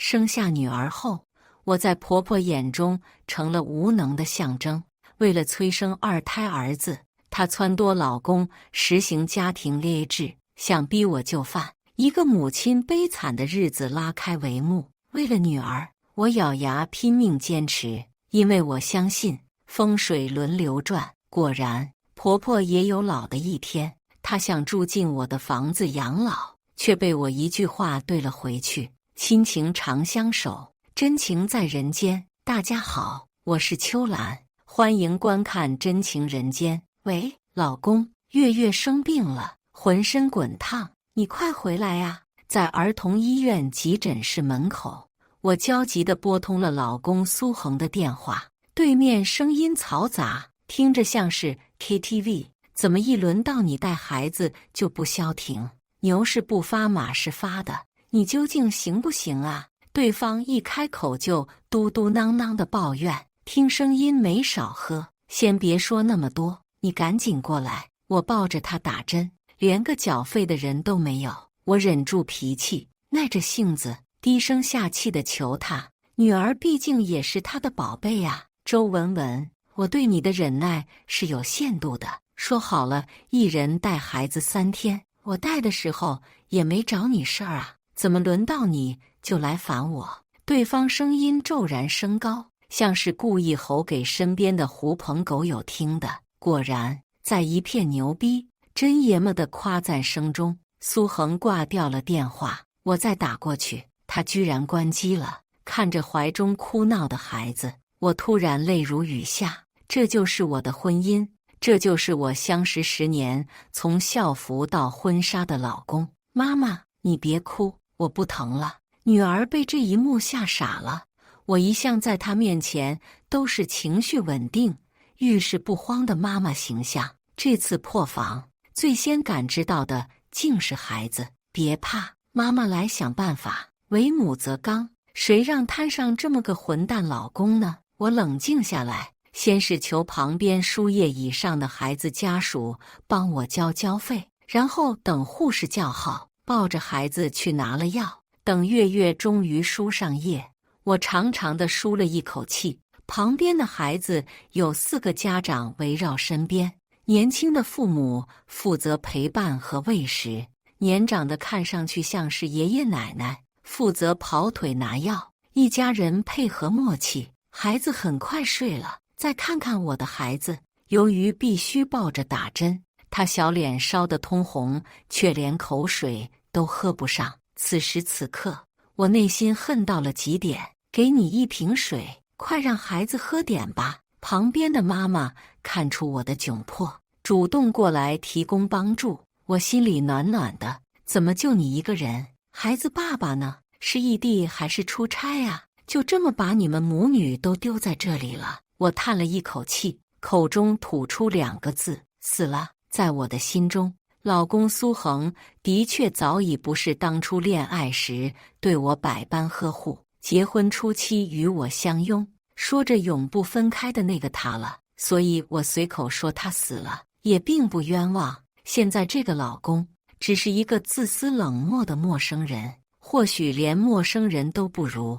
生下女儿后，我在婆婆眼中成了无能的象征。为了催生二胎儿子，她撺掇老公实行家庭猎制，想逼我就范。一个母亲悲惨的日子拉开帷幕。为了女儿，我咬牙拼命坚持，因为我相信风水轮流转。果然，婆婆也有老的一天。她想住进我的房子养老，却被我一句话怼了回去：亲情长相守，真情在人间。大家好，我是秋兰，欢迎观看《真情人间》。喂，老公，月月生病了，浑身滚烫，你快回来呀！在儿童医院急诊室门口，我焦急地拨通了老公苏恒的电话。对面声音嘈杂，听着像是 KTV。怎么一轮到你带孩子就不消停？牛是不发马是发的，你究竟行不行啊？对方一开口就嘟嘟囔囔的抱怨，听声音没少喝。先别说那么多，你赶紧过来。我抱着他打针，连个缴费的人都没有。我忍住脾气，耐着性子，低声下气地求他，女儿毕竟也是他的宝贝啊。周文文，我对你的忍耐是有限度的。说好了一人带孩子3天，我带的时候也没找你事儿啊，怎么轮到你就来烦我？对方声音骤然升高，像是故意吼给身边的狐朋狗友听的。果然，在一片牛逼真爷们的夸赞声中，苏恒挂掉了电话。我再打过去，他居然关机了。看着怀中哭闹的孩子，我突然泪如雨下。这就是我的婚姻，这就是我相识10年，从校服到婚纱的老公。妈妈，你别哭，我不疼了。女儿被这一幕吓傻了。我一向在她面前都是情绪稳定、遇事不慌的妈妈形象，这次破防，最先感知到的竟是孩子。别怕，妈妈来想办法。为母则刚，谁让摊上这么个混蛋老公呢？我冷静下来，先是求旁边输液以上的孩子家属帮我交费，然后等护士叫号，抱着孩子去拿了药。等月月终于输上液，我长长的舒了一口气。旁边的孩子有4个家长围绕身边，年轻的父母负责陪伴和喂食，年长的看上去像是爷爷奶奶，负责跑腿拿药。一家人配合默契，孩子很快睡了。再看看我的孩子，由于必须抱着打针，他小脸烧得通红，却连口水都喝不上。此时此刻，我内心恨到了极点。给你1瓶水，快让孩子喝点吧。旁边的妈妈看出我的窘迫，主动过来提供帮助。我心里暖暖的，怎么就你一个人？孩子爸爸呢？是异地还是出差啊？就这么把你们母女都丢在这里了？我叹了一口气，口中吐出2个字：死了。在我的心中，老公苏恒的确早已不是当初恋爱时对我百般呵护，结婚初期与我相拥，说着永不分开的那个他了。所以我随口说他死了，也并不冤枉。现在这个老公只是一个自私冷漠的陌生人，或许连陌生人都不如。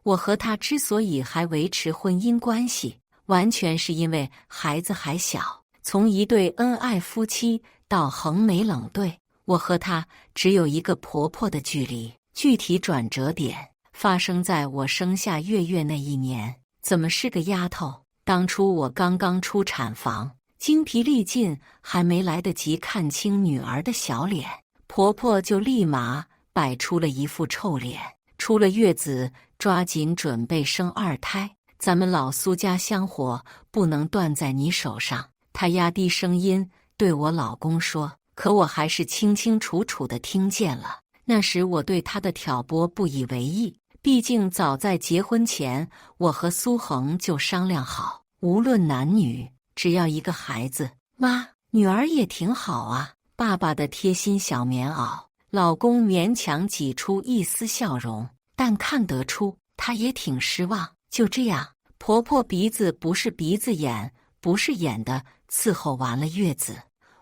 我和他之所以还维持婚姻关系，完全是因为孩子还小。从一对恩爱夫妻到横眉冷对，我和他只有一个婆婆的距离。具体转折点发生在我生下月月那一年。怎么是个丫头？当初我刚刚出产房，精疲力尽，还没来得及看清女儿的小脸，婆婆就立马摆出了一副臭脸。出了月子，抓紧准备生2胎，咱们老苏家香火不能断在你手上。她压低声音对我老公说，可我还是清清楚楚地听见了。那时我对她的挑拨不以为意，毕竟早在结婚前，我和苏恒就商量好，无论男女，只要一个孩子。妈，女儿也挺好啊。爸爸的贴心小棉袄。老公勉强挤出一丝笑容，但看得出他也挺失望。就这样，婆婆鼻子不是鼻子眼不是眼的伺候完了月子。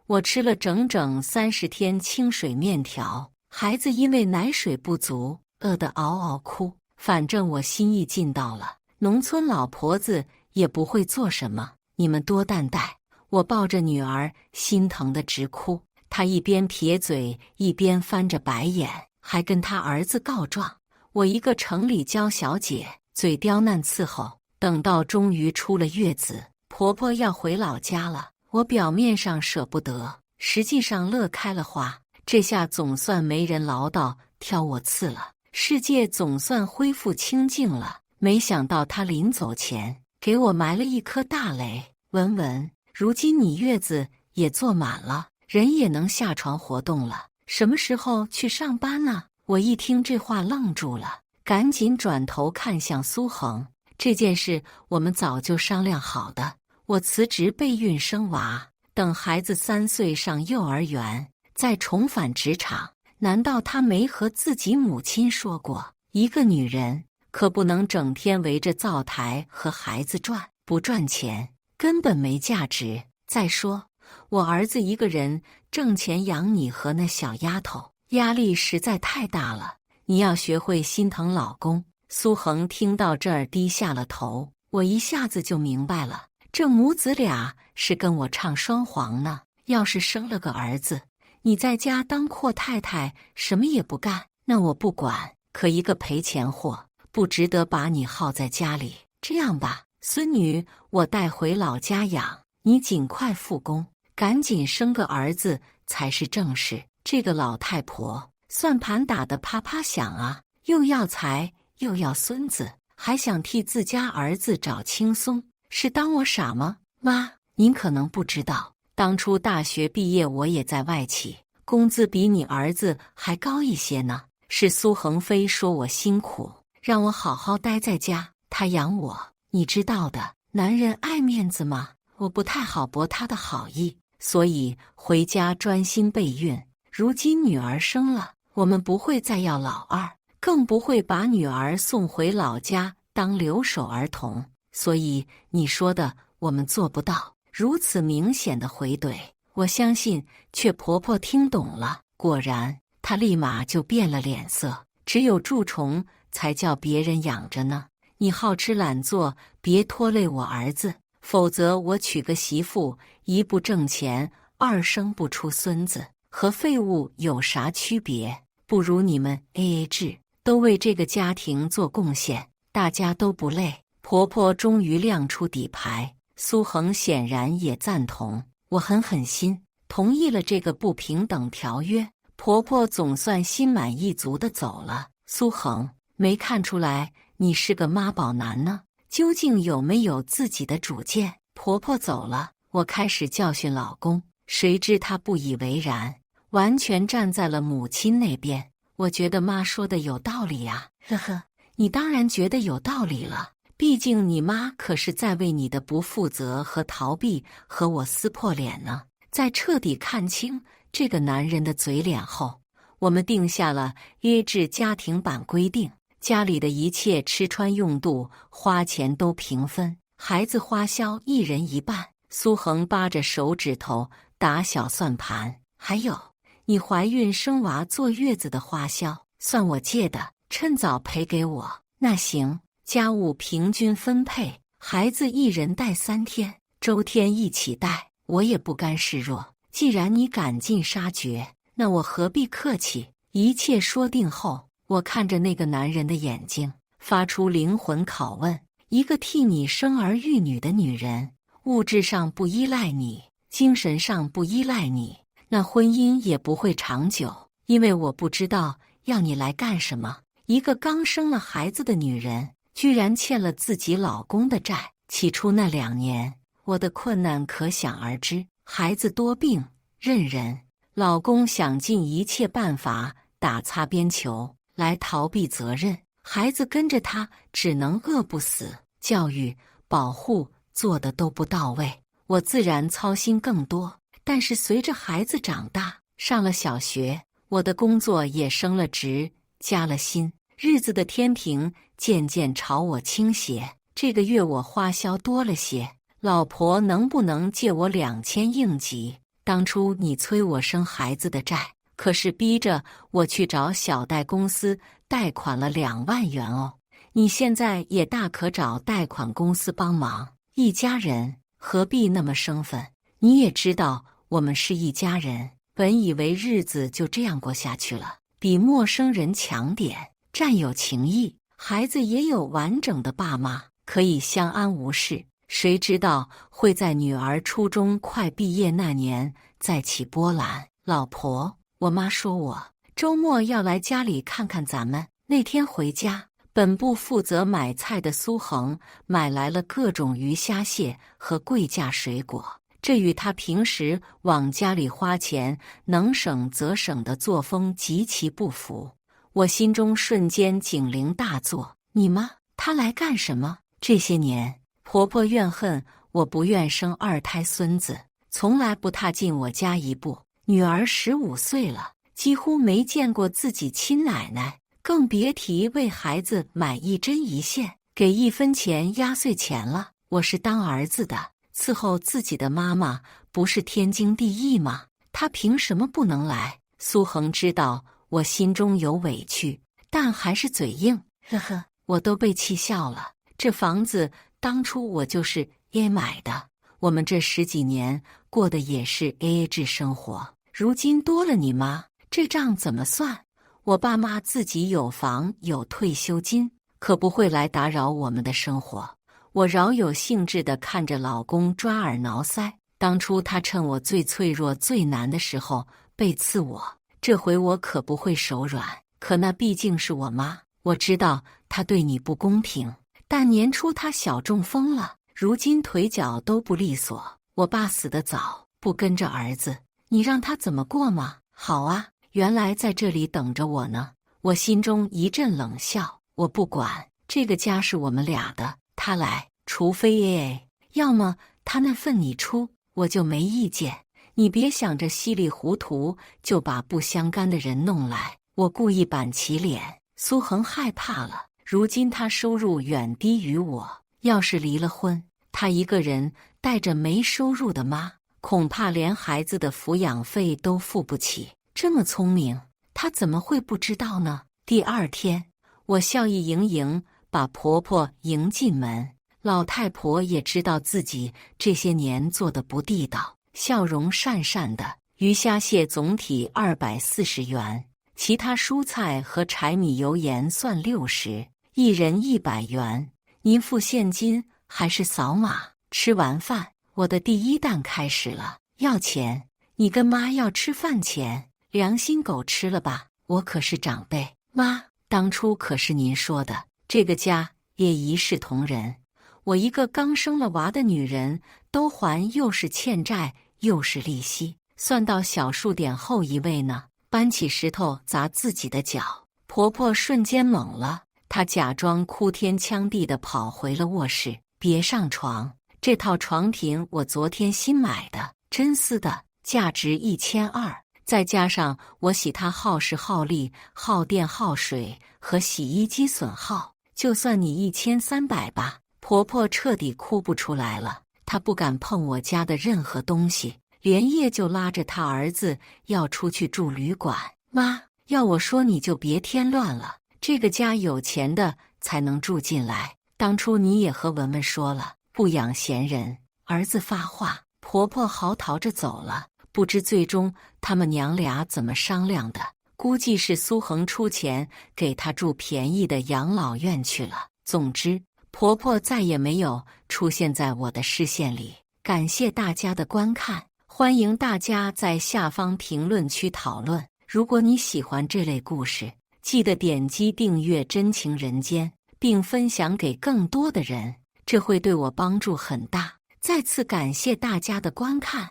我吃了整整30天清水面条，孩子因为奶水不足饿得嗷嗷哭。反正我心意尽到了，农村老婆子也不会做什么，你们多担待。我抱着女儿，心疼得直哭。她一边撇嘴，一边翻着白眼，还跟她儿子告状。我一个城里娇小姐，嘴刁难伺候。等到终于出了月子，婆婆要回老家了，我表面上舍不得，实际上乐开了花。这下总算没人唠叨挑我刺了，世界总算恢复清静了。没想到她临走前给我埋了一颗大雷。文文，如今你月子也坐满了，人也能下床活动了，什么时候去上班呢？我一听这话愣住了，赶紧转头看向苏恒。这件事我们早就商量好的，我辞职备孕生娃，等孩子3岁上幼儿园，再重返职场。难道他没和自己母亲说过，一个女人可不能整天围着灶台和孩子转，不赚钱根本没价值。再说我儿子一个人挣钱养你和那小丫头，压力实在太大了，你要学会心疼老公。苏恒听到这儿低下了头，我一下子就明白了，这母子俩是跟我唱双簧呢。要是生了个儿子，你在家当阔太太，什么也不干，那我不管，可一个赔钱货，不值得把你耗在家里。这样吧，孙女我带回老家养，你尽快复工，赶紧生个儿子才是正事。这个老太婆算盘打得啪啪响啊，又要财又要孙子，还想替自家儿子找轻松，是当我傻吗？妈，您可能不知道，当初大学毕业我也在外企，工资比你儿子还高一些呢。是苏恒飞说我辛苦，让我好好待在家，他养我。你知道的，男人爱面子嘛，我不太好驳他的好意，所以回家专心备孕。如今女儿生了，我们不会再要老二，更不会把女儿送回老家当留守儿童，所以你说的我们做不到。如此明显的回怼，我相信却婆婆听懂了，果然她立马就变了脸色。只有蛀虫才叫别人养着呢，你好吃懒做，别拖累我儿子，否则我娶个媳妇，一不挣钱，二生不出孙子，和废物有啥区别？不如你们 AA 制，都为这个家庭做贡献，大家都不累。婆婆终于亮出底牌，苏恒显然也赞同，我狠心同意了这个不平等条约。婆婆总算心满意足地走了。苏恒，没看出来你是个妈宝男呢，究竟有没有自己的主见？婆婆走了，我开始教训老公，谁知他不以为然，完全站在了母亲那边。我觉得妈说的有道理呀。呵呵，你当然觉得有道理了，毕竟你妈可是在为你的不负责和逃避和我撕破脸呢。在彻底看清这个男人的嘴脸后，我们定下了约制家庭版规定，家里的一切吃穿用度、花钱都平分，孩子花销一人一半。苏恒扒着手指头打小算盘，还有你怀孕生娃坐月子的花销，算我借的，趁早赔给我。那行，家务平均分配，孩子一人带3天，周天一起带，我也不甘示弱。既然你赶尽杀绝，那我何必客气？一切说定后，我看着那个男人的眼睛，发出灵魂拷问。一个替你生儿育女的女人，物质上不依赖你，精神上不依赖你，那婚姻也不会长久，因为我不知道要你来干什么。一个刚生了孩子的女人，居然欠了自己老公的债。起初那2年，我的困难可想而知，孩子多病，认人，老公想尽一切办法打擦边球来逃避责任，孩子跟着他只能饿不死，教育、保护做的都不到位，我自然操心更多。但是随着孩子长大，上了小学，我的工作也升了职，加了薪，日子的天平渐渐朝我倾斜。这个月我花销多了些，老婆能不能借我2000应急？当初你催我生孩子的债，可是逼着我去找小贷公司贷款了2万元哦。你现在也大可找贷款公司帮忙，一家人何必那么生分？你也知道我们是一家人，本以为日子就这样过下去了，比陌生人强点，占有情谊，孩子也有完整的爸妈，可以相安无事。谁知道会在女儿初中快毕业那年再起波澜。老婆，我妈说我周末要来家里看看咱们。那天回家，本部负责买菜的苏恒买来了各种鱼虾蟹和贵价水果，这与他平时往家里花钱能省则省的作风极其不符。我心中瞬间警铃大作，你妈她来干什么？这些年婆婆怨恨我不愿生二胎孙子，从来不踏进我家一步。女儿15岁了，几乎没见过自己亲奶奶，更别提为孩子买一针一线，给1分钱压岁钱了。我是当儿子的，伺候自己的妈妈不是天经地义吗？她凭什么不能来？苏恒知道我心中有委屈，但还是嘴硬，呵呵，我都被气笑了。这房子当初我就是 AA 买的，我们这10几年过的也是 AA 制生活，如今多了你妈，这账怎么算？我爸妈自己有房有退休金，可不会来打扰我们的生活。我饶有兴致地看着老公抓耳挠腮，当初他趁我最脆弱最难的时候背刺我，这回我可不会手软。可那毕竟是我妈，我知道她对你不公平，但年初她小中风了，如今腿脚都不利索。我爸死得早，不跟着儿子，你让他怎么过吗？好啊，原来在这里等着我呢。我心中一阵冷笑，我不管，这个家是我们俩的，他来，除非 AA， 要么他那份你出，我就没意见。你别想着稀里糊涂就把不相干的人弄来。我故意板起脸，苏恒害怕了。如今他收入远低于我，要是离了婚，他一个人带着没收入的妈，恐怕连孩子的抚养费都付不起。这么聪明，他怎么会不知道呢？第二天，我笑意盈盈把婆婆迎进门。老太婆也知道自己这些年做的不地道，笑容讪讪的。鱼虾蟹总体240元，其他蔬菜和柴米油盐算60，一人100元。您付现金还是扫码？吃完饭，我的第一弹开始了。要钱？你跟妈要吃饭钱？良心狗吃了吧！我可是长辈，妈，当初可是您说的，这个家也一视同仁。我一个刚生了娃的女人，都还又是欠债又是利息，算到小数点后一位呢。搬起石头砸自己的脚，婆婆瞬间懵了，她假装哭天抢地地跑回了卧室。别上床，这套床品我昨天新买的，真丝的，价值1200。再加上我洗它耗时耗力耗电耗水和洗衣机损耗，就算你1300吧。婆婆彻底哭不出来了，她不敢碰我家的任何东西，连夜就拉着她儿子要出去住旅馆。妈，要我说你就别添乱了，这个家有钱的才能住进来。当初你也和文文说了，不养闲人。儿子发话，婆婆嚎啕着走了。不知最终他们娘俩怎么商量的，估计是苏恒出钱给她住便宜的养老院去了。总之，婆婆再也没有出现在我的视线里。感谢大家的观看，欢迎大家在下方评论区讨论。如果你喜欢这类故事，记得点击订阅《真情人间》，并分享给更多的人，这会对我帮助很大。再次感谢大家的观看。